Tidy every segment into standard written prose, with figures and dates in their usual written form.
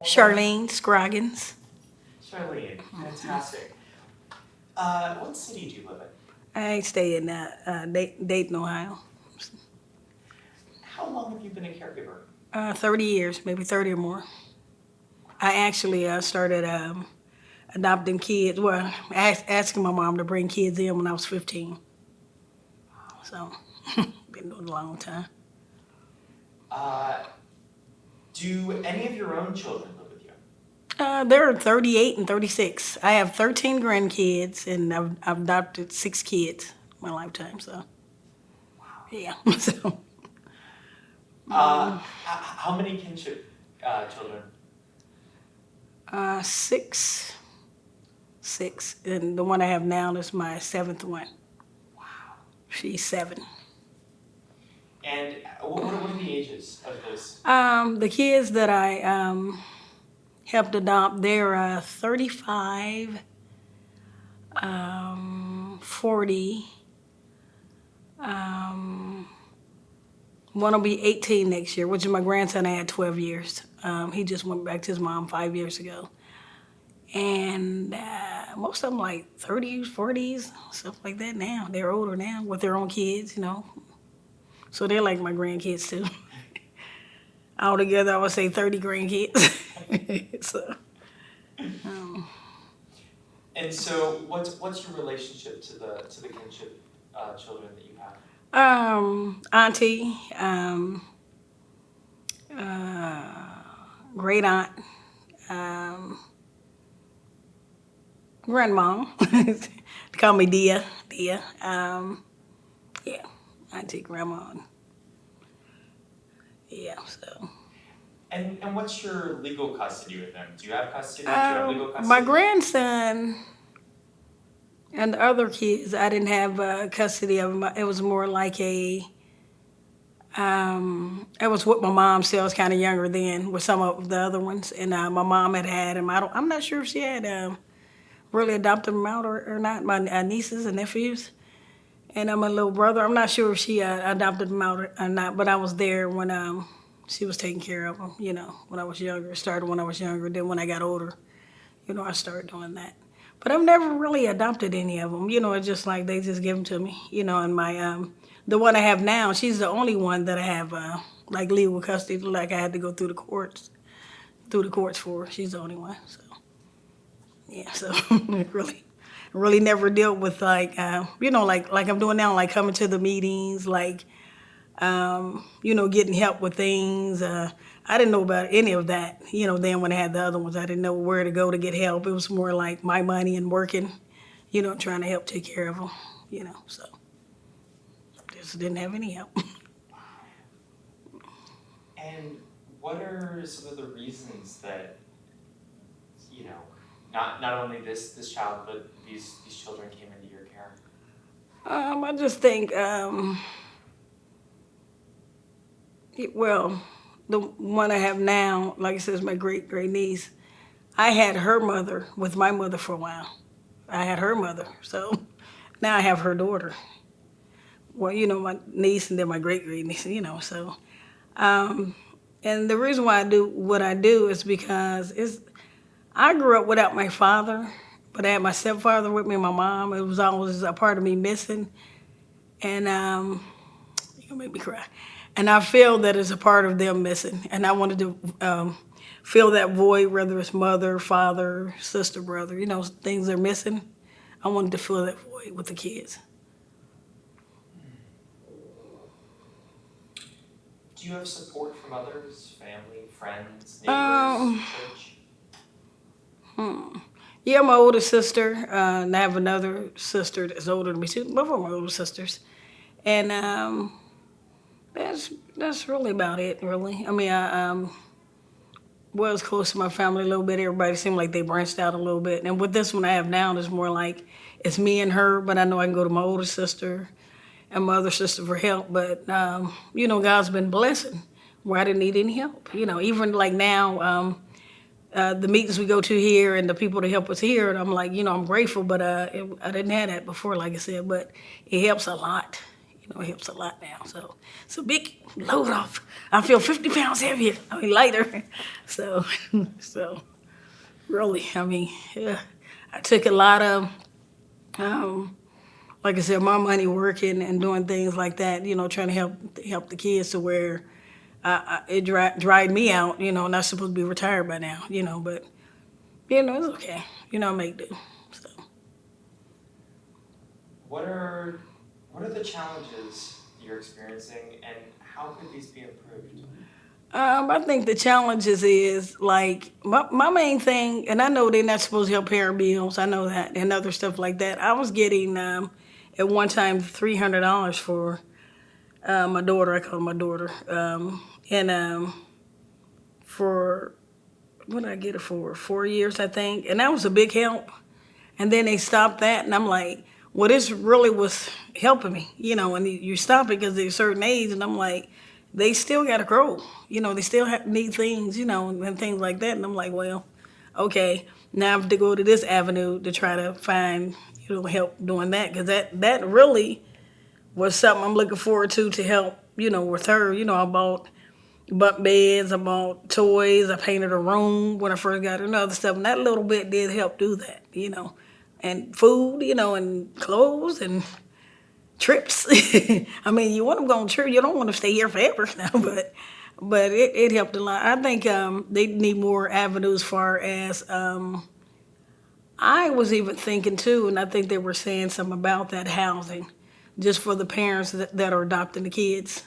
Charlene Scroggins. Charlene, fantastic. What city do you live in? I stay in Dayton, Ohio. How long have you been a caregiver? 30 years, maybe 30 or more. I actually started adopting kids. Well, asking my mom to bring kids in when I was 15. So, been doing it a long time. Uh, do any of your own children live with you? They're 38 and 36. I have 13 grandkids, and I've adopted 6 kids in my lifetime. So, yeah. So, How many kinship children? 6. 6. And the one I have now is my 7th one. Wow. She's 7. And what are the ages of those? The kids that I helped adopt, they're 35, 40. One will be 18 next year, which is my grandson. I had 12 years. He just went back to his mom 5 years ago. And most of them like 30s, 40s, stuff like that now. They're older now with their own kids, you know. So they're like my grandkids too. Altogether, I would say 30 grandkids. So, And so, what's your relationship to the kinship children that you have? auntie, great aunt, grandma. They call me Dia. Dia. Yeah, auntie, grandma. Yeah, so. And what's your legal custody with them? Do you have custody? Do you have legal custody? My grandson and the other kids, I didn't have custody of them. It was more like it was with my mom, so I was kind of younger then with some of the other ones. And my mom had them. I'm not sure if she had really adopted them out or not, my nieces and nephews. And my little brother, I'm not sure if she adopted them out or not, but I was there when she was taking care of them, you know, when I was younger. It started when I was younger. Then when I got older, you know, I started doing that. But I've never really adopted any of them. You know, it's just like they just give them to me. You know, and my the one I have now, she's the only one that I have like legal custody. Like I had to go through the courts for. She's the only one. So yeah, so really never dealt with like you know, like I'm doing now, like coming to the meetings, like you know, getting help with things. I didn't know about any of that, you know, then when I had the other ones. I didn't know where to go to get help. It was more like my money and working, you know, trying to help take care of them, you know, so just didn't have any help. And what are some of the reasons that, you know, not only this child, but these children came into your care? I just think, well, the one I have now, like I said, is my great niece. I had her mother with my mother for a while. I had her mother, so now I have her daughter. Well, you know, my niece and then my great niece, you know, so. And the reason why I do what I do is because I grew up without my father, but I had my stepfather with me and my mom. It was always a part of me missing. And you'll make me cry. And I feel that it's a part of them missing. And I wanted to fill that void, whether it's mother, father, sister, brother, you know, things they're missing. I wanted to fill that void with the kids. Do you have support from others, family, friends, neighbors, church? Yeah, my older sister, and I have another sister that's older than me too. Both of them are older sisters. And that's really about it, really. I mean, I was close to my family a little bit. Everybody seemed like they branched out a little bit. And with this one I have now, it's more like it's me and her, but I know I can go to my older sister and my other sister for help. But, you know, God's been blessing where I didn't need any help. You know, even like now, the meetings we go to here and the people that help us here, and I'm like, you know, I'm grateful, but I didn't have that before, like I said, but it helps a lot. It helps a lot now. So it's a big load off. I feel 50 pounds heavier. Lighter. So, so really, yeah, I took a lot of, um, like I said, my money working and doing things like that. Trying to help the kids to where it dried me out. Not supposed to be retired by now. But it's okay. I make do. So. What are the challenges you're experiencing, and how could these be improved? I think the challenges is like my main thing, and I know they're not supposed to help pay our bills. I know that, and other stuff like that. I was getting at one time $300 for my daughter. I call her my daughter, and for what did I get it for? 4 years, I think, and that was a big help. And then they stopped that, and I'm like, well, this really was helping me, and you stop it because they're a certain age, and I'm like, they still got to grow, they still need things, and things like that. And I'm like, well, okay, now I have to go to this avenue to try to find, help doing that, because that really was something I'm looking forward to help, with her. I bought bunk beds, I bought toys, I painted a room when I first got her and other stuff, and that little bit did help do that, and food, and clothes and trips. You want them to go on trip, you don't want to stay here forever now, but it helped a lot. I think they need more avenues far as I was even thinking too, and I think they were saying something about that housing, just for the parents that are adopting the kids.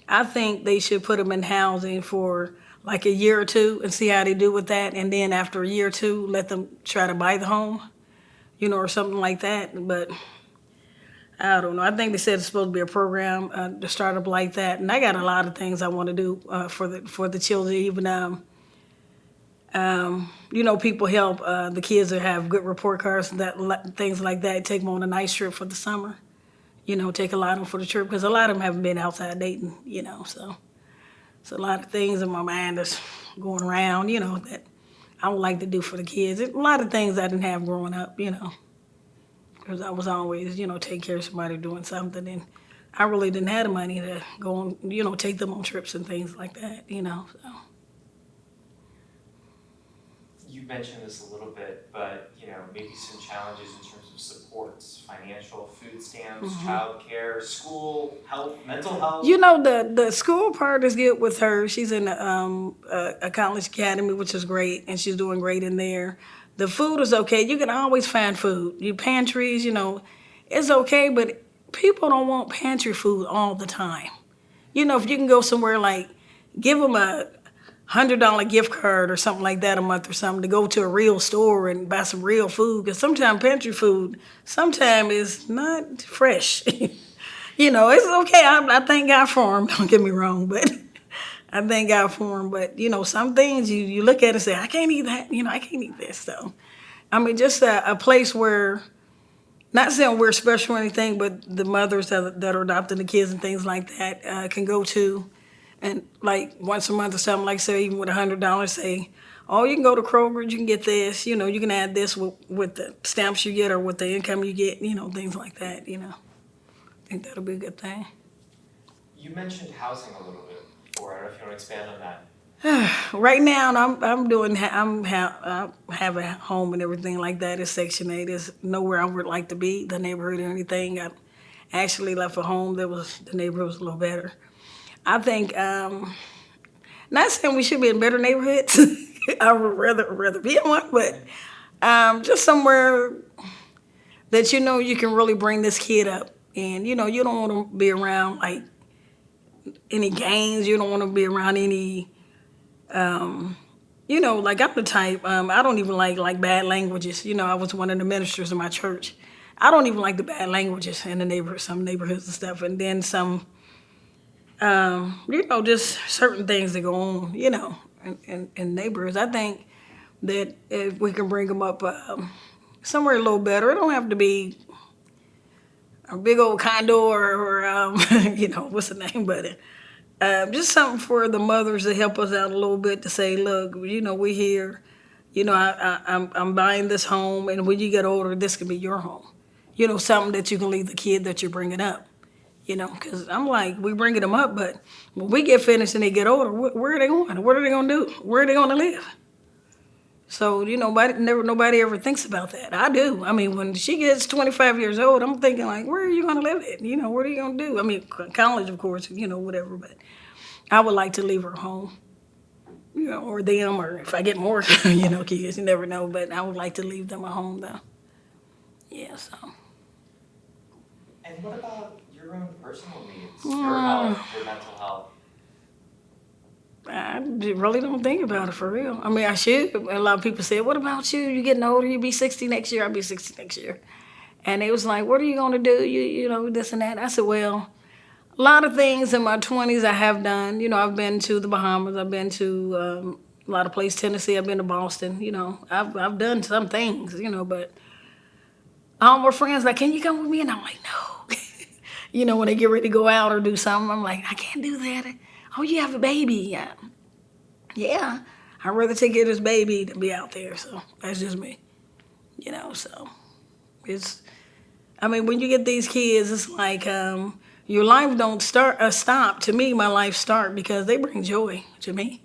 I think they should put them in housing for like a year or two and see how they do with that, and then after a year or two, let them try to buy the home, or something like that. But I don't know. I think they said it's supposed to be a program to start up like that, and I got a lot of things I want to do for the children. Even people help the kids that have good report cards and that things like that. Take them on a nice trip for the summer. Take a lot of them for the trip because a lot of them haven't been outside dating. So it's a lot of things in my mind that's going around. That I would like to do for the kids. A lot of things I didn't have growing up. Because I was always, taking care of somebody doing something, and I really didn't have the money to go on, take them on trips and things like that, So. You mentioned this a little bit, but maybe some challenges in terms of supports, financial, food stamps, childcare, school, health, mental health. The school part is good with her. She's in a college academy, which is great, and she's doing great in there. The food is okay. You can always find food. Your pantries, it's okay, but people don't want pantry food all the time. If you can go somewhere like, give them a $100 gift card or something like that a month or something to go to a real store and buy some real food, because sometimes pantry food is not fresh. It's okay. I thank God for them. Don't get me wrong, but I thank God for them. But some things you look at and say, I can't eat that. I can't eat this. So, just a place where, not saying we're special or anything, but the mothers that are adopting the kids and things like that can go to. And like once a month or something, like say even with $100, say, oh, you can go to Kroger, you can get this, you can add this with the stamps you get or with the income you get, things like that, I think that'll be a good thing. You mentioned housing a little bit before. I don't know if you want to expand on that. Right now, I have a home and everything like that. It's Section 8. It's nowhere I would like to be, the neighborhood or anything. I actually left a home the neighborhood was a little better. I think, not saying we should be in better neighborhoods. I would rather be in one, but just somewhere that you can really bring this kid up. And, you don't want to be around, like, any gangs. You don't want to be around any, like I'm the type, I don't even like bad languages. I was one of the ministers in my church. I don't even like the bad languages in the neighborhood, some neighborhoods and stuff. And then some... just certain things that go on, in neighborhoods. I think that if we can bring them up somewhere a little better, it don't have to be a big old condo or what's the name, but just something for the mothers to help us out a little bit to say, look, we're here, I'm buying this home, and when you get older, this could be your home. Something that you can leave the kid that you're bringing up. Because I'm like, we bringing them up, but when we get finished and they get older, where are they going? What are they going to do? Where are they going to live? So, nobody ever thinks about that. I do. I mean, when she gets 25 years old, I'm thinking like, where are you going to live at? What are you going to do? I mean, college, of course, whatever, but I would like to leave her home, or them, or if I get more, kids, you never know, but I would like to leave them a home, though. Yeah, so. And what about your own personal needs, your health, your mental health? I really don't think about it for real. I mean, I should. A lot of people say, what about you? You're getting older. You'll be 60 next year. I'll be 60 next year. And they was like, what are you going to do? This and that. I said, well, a lot of things in my 20s I have done. I've been to the Bahamas. I've been to a lot of places, Tennessee. I've been to Boston. I've done some things, but all my friends like, can you come with me? And I'm like, no. When they get ready to go out or do something, I'm like, I can't do that. Oh, you have a baby. Yeah. I'd rather take care of this baby than be out there. So that's just me. So when you get these kids, it's like your life don't stop. To me, my life start because they bring joy to me.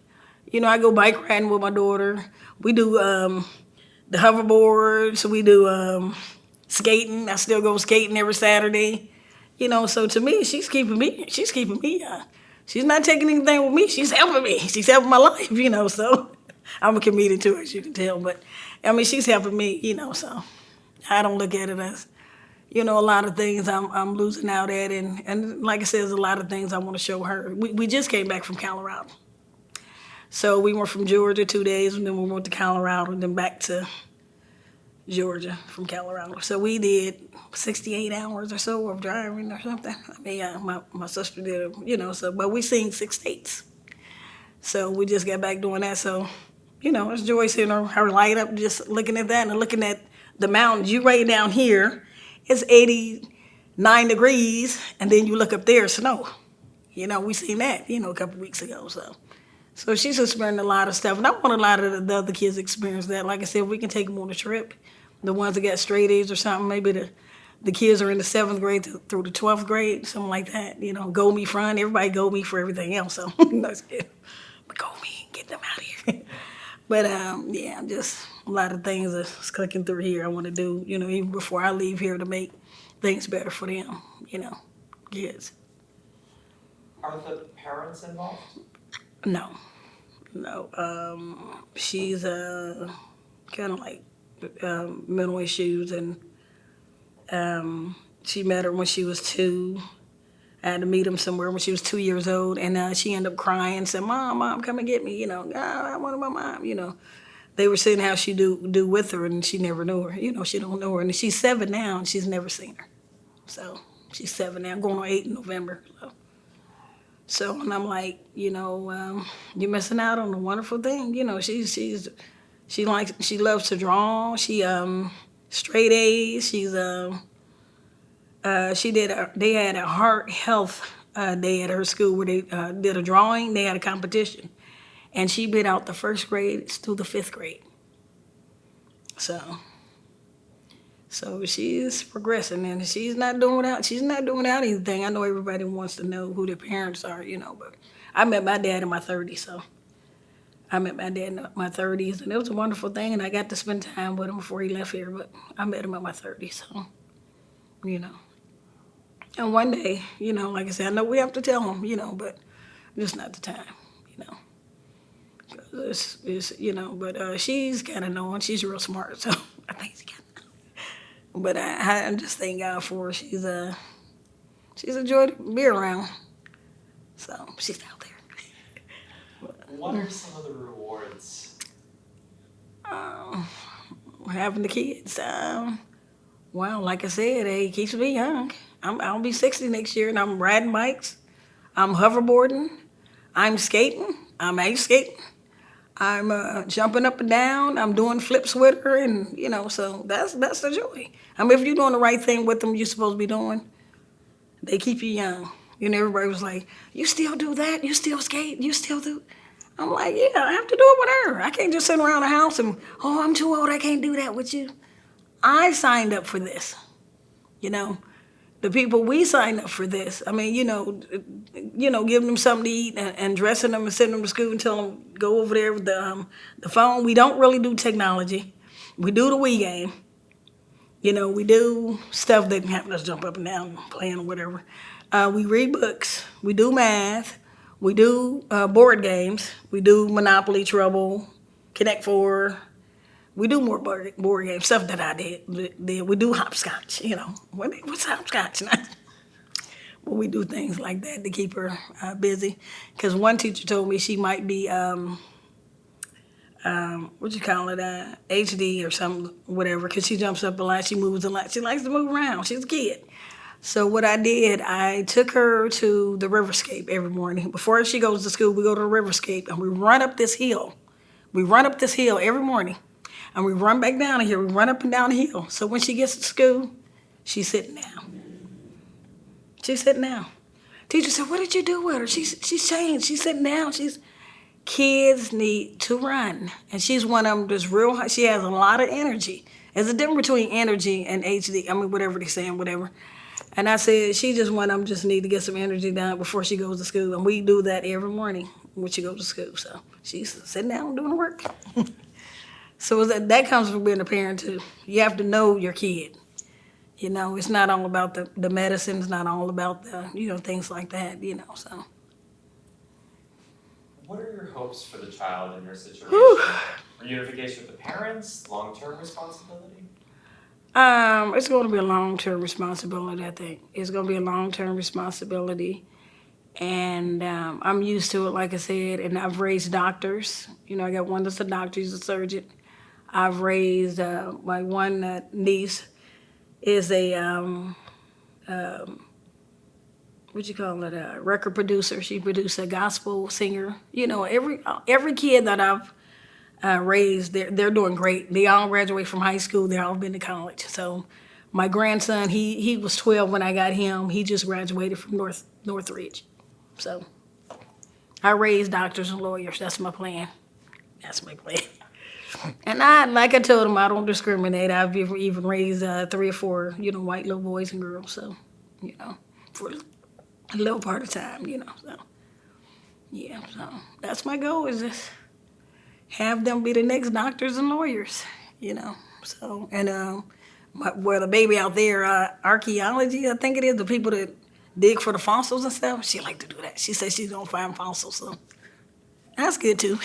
I go bike riding with my daughter. We do the hoverboards. We do skating. I still go skating every Saturday. So to me, she's keeping me young. She's not taking anything with me. She's helping me. She's helping my life, so I'm committed to her, as you can tell. But, she's helping me, so I don't look at it as, a lot of things I'm losing out at. And like I said, there's a lot of things I want to show her. We just came back from Colorado. So we went from Georgia 2 days, and then we went to Colorado, and then back to Georgia from Colorado. So we did 68 hours or so of driving or something. My sister did, but we seen 6 states. So we just got back doing that. So, it's joy seeing her light up, just looking at that and looking at the mountains. You right down here, it's 89 degrees, and then you look up there, snow. We seen that, a couple weeks ago. So she's experiencing a lot of stuff, and I want a lot of the other kids to experience that. Like I said, we can take them on a trip. The ones that got straight A's or something, maybe the kids are in the 7th grade through the 12th grade, something like that. Go me front. Everybody go me for everything else. So that's good. But go me, get them out of here. But just a lot of things that's clicking through here. I want to do, even before I leave here to make things better for them. Kids. Are the parents involved? No. She's kind of like mental issues, and she met her when she was 2. I had to meet him somewhere when she was 2 years old, and she ended up crying, said, Mom, come and get me, I wanted my mom, They were saying how she do with her, and she never knew her, she don't know her, and she's 7 now, and she's never seen her. So she's 7 now, going on 8 in November. So, and I'm like, you're missing out on a wonderful thing. She loves to draw. She straight A's. They had a heart health day at her school where they did a drawing. They had a competition, and she bid out the 1st grade through the 5th grade. So she's progressing, and she's not doing without anything. I know everybody wants to know who their parents are, but I met my dad in my 30s, so I met my dad in my 30s, and it was a wonderful thing, and I got to spend time with him before he left here, but I met him in my 30s, so, And one day, like I said, I know we have to tell him, but just not the time, But she's kind of knowing. She's real smart, so I think she kind of. But I just thank God for her. She's a joy to be around. So she's out there. What are some of the rewards? Having the kids. Well, like I said, it keeps me young. I'll be 60 next year, and I'm riding bikes. I'm hoverboarding. I'm skating. I'm ice skating. I'm jumping up and down. I'm doing flips with her, and so that's the joy. If you're doing the right thing with them, you're supposed to be doing. They keep you young. Everybody was like, "You still do that? You still skate? You still do?" I'm like, "Yeah, I have to do it with her. I can't just sit around the house and I'm too old. I can't do that with you. I signed up for this, the people we sign up for this. I mean, giving them something to eat and dressing them and sending them to school and telling them go over there with the phone. We don't really do technology. We do the Wii game. We do stuff that having us jump up and down playing or whatever. We read books. We do math. We do board games. We do Monopoly, Trouble, Connect Four. We do more board game stuff that I did. We do hopscotch, What's hopscotch? But we do things like that to keep her busy. Because one teacher told me she might be, HD or something, whatever, because she jumps up a lot, she moves a lot. She likes to move around. She's a kid. So what I did, I took her to the Riverscape every morning. Before she goes to school, we go to the Riverscape and we run up this hill. We run up this hill every morning. And we run back down here. We run up and down the hill. So when she gets to school, she's sitting down. She's sitting down. Teacher said, what did you do with her? She's changed. She's sitting down. Kids need to run. And she's one of them that's real high. She has a lot of energy. There's a difference between energy and HD. I mean, whatever they're saying, whatever. And I said, she just one of them just need to get some energy down before she goes to school. And we do that every morning when she goes to school. So she's sitting down doing the work. So that comes from being a parent too. You have to know your kid. It's not all about the medicine. It's not all about the, things like that, so. What are your hopes for the child in your situation? Whew. Reunification with the parents, long-term responsibility? It's going to be a long-term responsibility, I think. It's going to be a long-term responsibility. And I'm used to it, like I said, and I've raised doctors. I got one that's a doctor, he's a surgeon. I've raised, my one niece is a, record producer. She produced a gospel singer. Every kid that I've raised, they're doing great. They all graduate from high school. They all been to college. So my grandson, he was 12 when I got him. He just graduated from Northridge. So I raised doctors and lawyers. That's my plan. And like I told him, I don't discriminate. I've even raised 3 or 4, white little boys and girls. So, for a little part of time, So, yeah, so that's my goal, is just have them be the next doctors and lawyers, So, and the baby out there, archaeology, I think it is, the people that dig for the fossils and stuff, she like to do that. She says she's gonna find fossils, so that's good too.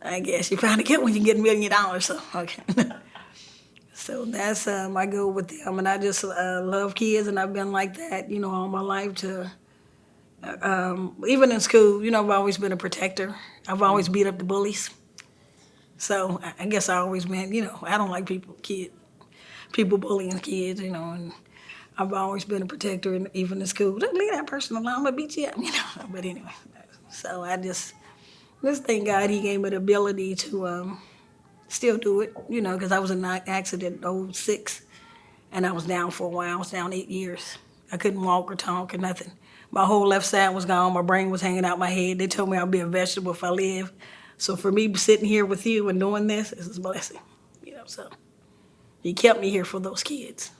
I guess you finally get when you get $1 million, so okay. So that's my goal with them, and I just love kids, and I've been like that, all my life. Even in school, I've always been a protector. I've always beat up the bullies. So I guess I always been, I don't like people bullying kids, and I've always been a protector, and even in school, leave that person alone, I'm gonna beat you up, But anyway, so I just thank God he gave me the ability to still do it, because I was in an accident in 06, and I was down for a while. I was down 8 years. I couldn't walk or talk or nothing. My whole left side was gone. My brain was hanging out my head. They told me I'd be a vegetable if I lived. So for me sitting here with you and doing this is a blessing, So he kept me here for those kids.